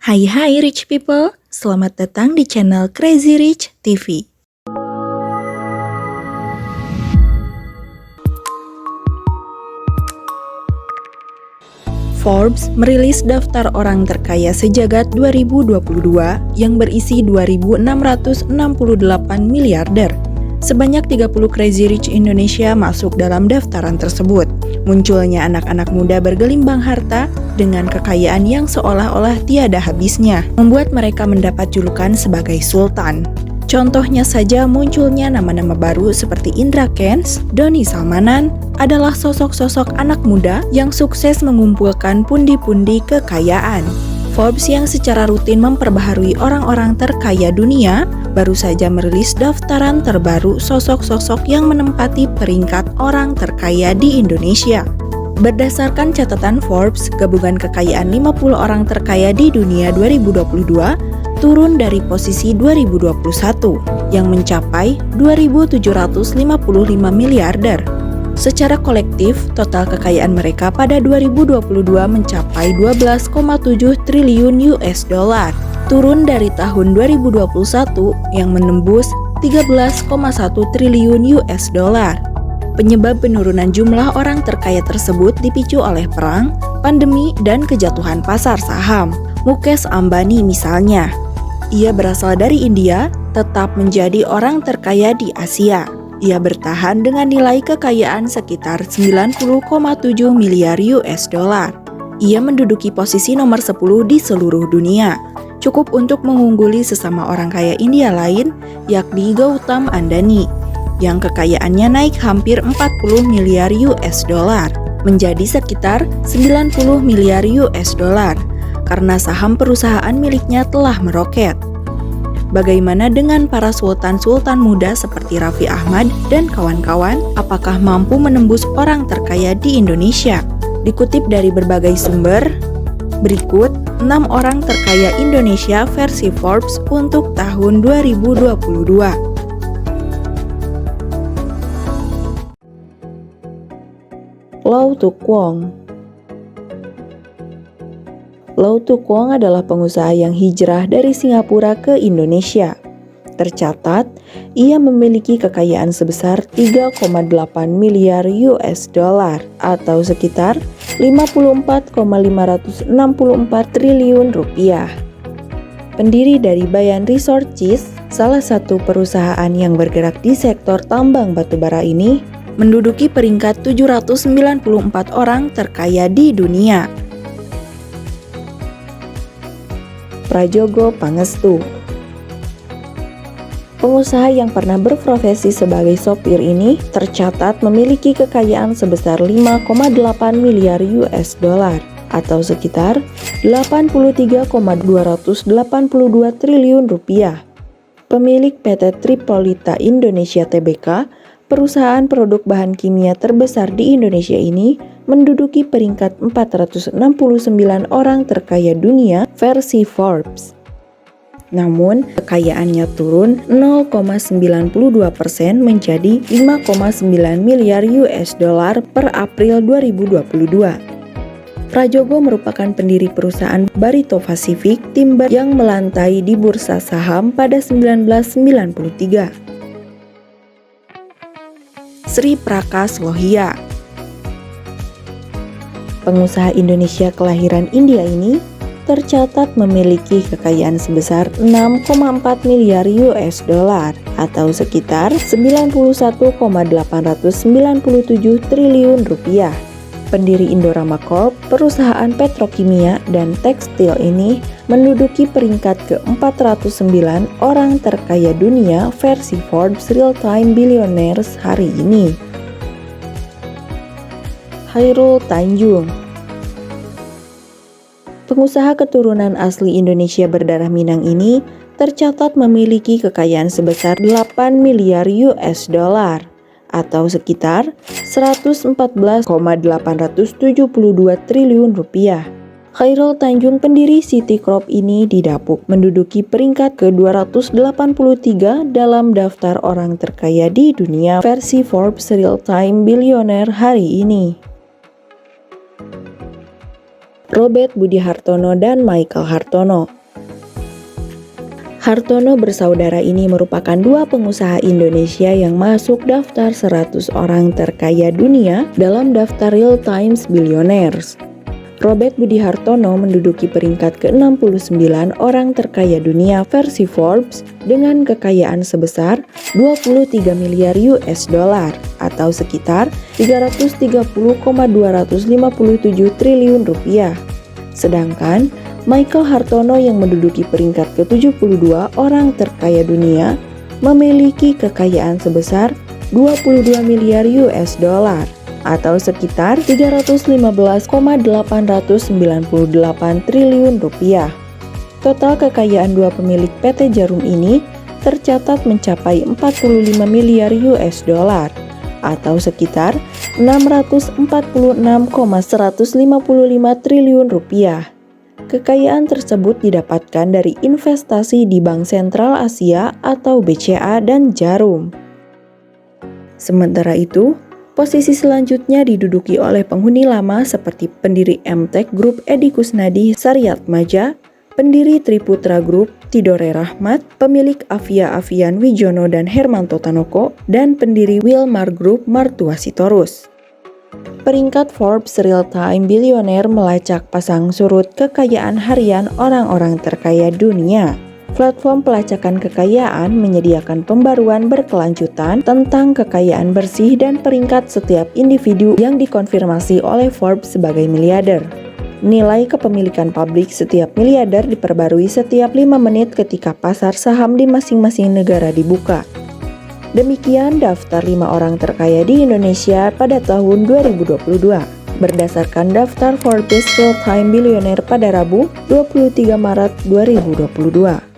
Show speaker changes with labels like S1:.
S1: Hai rich people, selamat datang di channel Crazy Rich TV. Forbes merilis daftar orang terkaya sejagat 2022 yang berisi 2.668 miliarder. Sebanyak 30 Crazy Rich Indonesia masuk dalam daftaran tersebut. Munculnya anak-anak muda bergelimbang harta dengan kekayaan yang seolah-olah tiada habisnya, membuat mereka mendapat julukan sebagai sultan. Contohnya saja munculnya nama-nama baru seperti Indra Kents, Doni Salmanan, adalah sosok-sosok anak muda yang sukses mengumpulkan pundi-pundi kekayaan. Forbes yang secara rutin memperbaharui orang-orang terkaya dunia, baru saja merilis daftaran terbaru sosok-sosok yang menempati peringkat orang terkaya di Indonesia. Berdasarkan catatan Forbes, gabungan kekayaan 50 orang terkaya di dunia 2022 turun dari posisi 2021 yang mencapai 2.755 miliarder. Secara kolektif, total kekayaan mereka pada 2022 mencapai 12,7 triliun US dollar, turun dari tahun 2021 yang menembus 13,1 triliun US dollar. Penyebab penurunan jumlah orang terkaya tersebut dipicu oleh perang, pandemi, dan kejatuhan pasar saham. Mukesh Ambani misalnya, ia berasal dari India, tetap menjadi orang terkaya di Asia. Ia bertahan dengan nilai kekayaan sekitar 90,7 miliar US dollar. Ia menduduki posisi nomor 10 di seluruh dunia, cukup untuk mengungguli sesama orang kaya India lain, yakni Gautam Adani, yang kekayaannya naik hampir 40 miliar US dollar, menjadi sekitar 90 miliar US dollar, karena saham perusahaan miliknya telah meroket. Bagaimana dengan para sultan-sultan muda seperti Raffi Ahmad dan kawan-kawan? Apakah mampu menembus orang terkaya di Indonesia? Dikutip dari berbagai sumber, berikut 6 orang terkaya Indonesia versi Forbes untuk tahun 2022. Lau Tu Quoc. Lau Tu Quoc adalah pengusaha yang hijrah dari Singapura ke Indonesia. Tercatat, ia memiliki kekayaan sebesar 3,8 miliar US dollar atau sekitar 54,564 triliun rupiah. Pendiri dari Bayan Resources, salah satu perusahaan yang bergerak di sektor tambang batubara ini, menduduki peringkat 794 orang terkaya di dunia. Prajogo Pangestu. Pengusaha yang pernah berprofesi sebagai sopir ini tercatat memiliki kekayaan sebesar 5,8 miliar US dollar atau sekitar 83,282 triliun rupiah. Pemilik PT Tripolita Indonesia Tbk, perusahaan produk bahan kimia terbesar di Indonesia ini, menduduki peringkat 469 orang terkaya dunia versi Forbes. Namun, kekayaannya turun 0,92% menjadi 5,9 miliar US dollar per April 2022. Prajogo merupakan pendiri perusahaan Barito Pacific Timber yang melantai di bursa saham pada 1993. Sri Prakas Lohia. Pengusaha Indonesia kelahiran India ini tercatat memiliki kekayaan sebesar 6,4 miliar US dollar atau sekitar 91,897 triliun rupiah. Pendiri Indorama Corp, perusahaan petrokimia dan tekstil ini menduduki peringkat ke-409 orang terkaya dunia versi Forbes Real Time Billionaires hari ini. Chairul Tanjung. Pengusaha keturunan asli Indonesia berdarah Minang ini tercatat memiliki kekayaan sebesar 8 miliar US dollar atau sekitar 114,872 triliun rupiah. Chairul Tanjung, pendiri City Corp ini didapuk menduduki peringkat ke-283 dalam daftar orang terkaya di dunia versi Forbes Real Time Billionaire hari ini. Robert Budi Hartono dan Michael Hartono. Hartono bersaudara ini merupakan dua pengusaha Indonesia yang masuk daftar 100 orang terkaya dunia dalam daftar Real Times Billionaires. Robert Budi Hartono menduduki peringkat ke-69 orang terkaya dunia versi Forbes dengan kekayaan sebesar 23 miliar US dollar atau sekitar 330,257 triliun rupiah. Sedangkan Michael Hartono yang menduduki peringkat ke-72 orang terkaya dunia memiliki kekayaan sebesar 22 miliar US dollar atau sekitar 315,898 triliun rupiah. Total kekayaan dua pemilik PT Djarum ini tercatat mencapai 45 miliar US dollar atau sekitar 646,155 triliun rupiah. Kekayaan tersebut didapatkan dari investasi di Bank Sentral Asia atau BCA dan Djarum. Sementara itu, posisi selanjutnya diduduki oleh penghuni lama seperti pendiri MTech Group Edi Kusnadi Saryatmaja, pendiri Triputra Group Tidore Rahmat, pemilik Avia Avian Wijono dan Hermanto Tanoko, dan pendiri Wilmar Group Martua Sitorus. Peringkat Forbes Real Time Billionaire melacak pasang surut kekayaan harian orang-orang terkaya dunia. Platform pelacakan kekayaan menyediakan pembaruan berkelanjutan tentang kekayaan bersih dan peringkat setiap individu yang dikonfirmasi oleh Forbes sebagai miliarder. Nilai kepemilikan publik setiap miliarder diperbarui setiap 5 menit ketika pasar saham di masing-masing negara dibuka. Demikian daftar 5 orang terkaya di Indonesia pada tahun 2022 berdasarkan daftar Forbes Real Time Billionaire pada Rabu 23 Maret 2022.